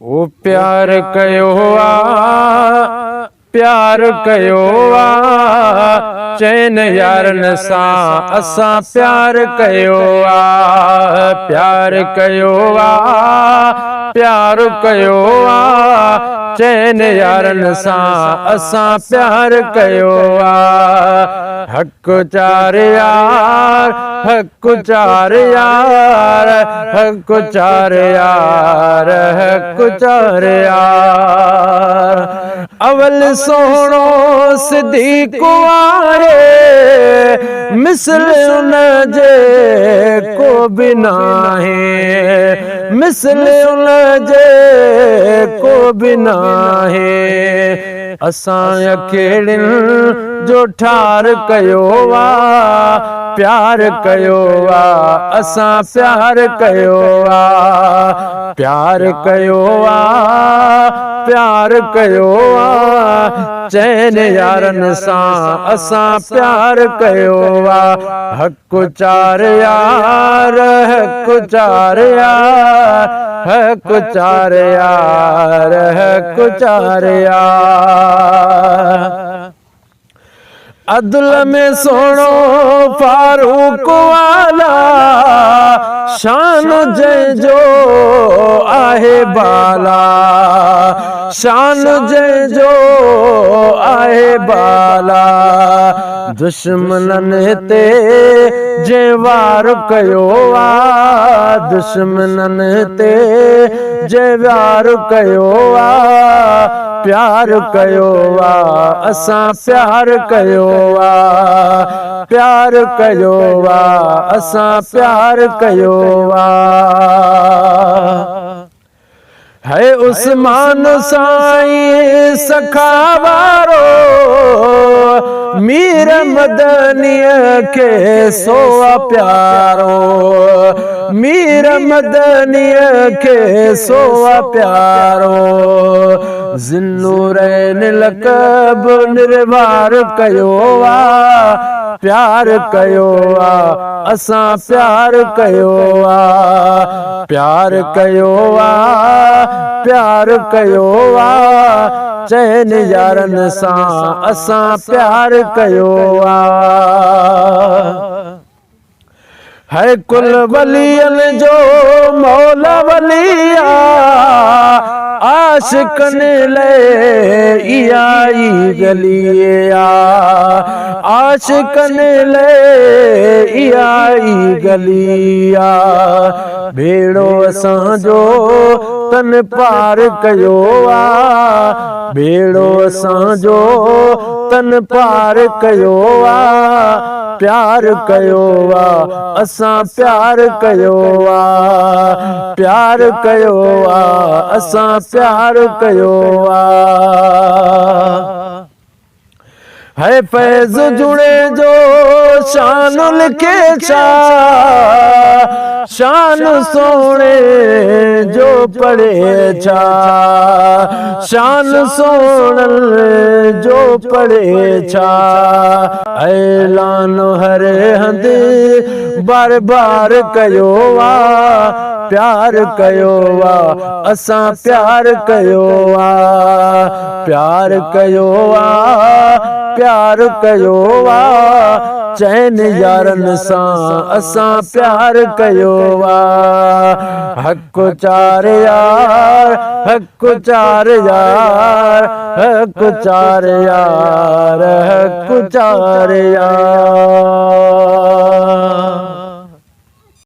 ओ प्यार कयो प्यार कयो चैन यारन सां असां प्यार कयो प्यार कयो प्यार कयो चैन यारन सां असां प्यार कयो हक चार यार हक चार यार हक चार यार हक चार यार अवल सोहणो सिद्दीक़ आहे मिसल उन जे को बि नाहे मिसल उन जे को बि नाहे असां अकेड़िन जो ठार कयो प्यार कयो असां प्यार कयो प्यार कयो प्यार कयो चैन यारन सां असां प्यार कयो हक चार यार हक चार यार हक चार यार हक चार यार अदल में सोनो फारूक वाला शान जंहिंजो आहे बाला शान जंहिंजो आहे बाला दुश्मननि ते जंहिं वार कयो दुश्मननि ते जंहिं वार कयो प्यार कयो असां प्यार कयो प्यार कयो असां प्यार कयो है उस्मान साईं सखा वारो मीर मदनीअ के सो प्यारो मीर मदनीअ के सो प्यारो ज़िन्नूरैन लक़ब निर्वार कयो प्यार कयो असां प्यार कयो प्यार कयो प्यार कयो चैन यारन सां असां प्यार कयो है कुल वलियन जो मौला वलिया आशिकन ले इहा ई गली आशिकन ले इहा ई गली भेड़ो असांजो तन पार कयो भेड़ो असांजो तन पार कयो प्यार कयो असां प्यार कयो प्यार कयो असां प्यार कयो है फैज़ जुड़े जो शान लिखे छा शान सोने जो पढ़े छा शान सोनल जो पढ़े छा ऐलान हर हंद बार बार कयो प्यार कयो असां प्यार कयो प्यार कयो प्यार कयो चैन यारन सां असां प्यार कयो हक चार यार हक चार यार हक चार यार हक चार यार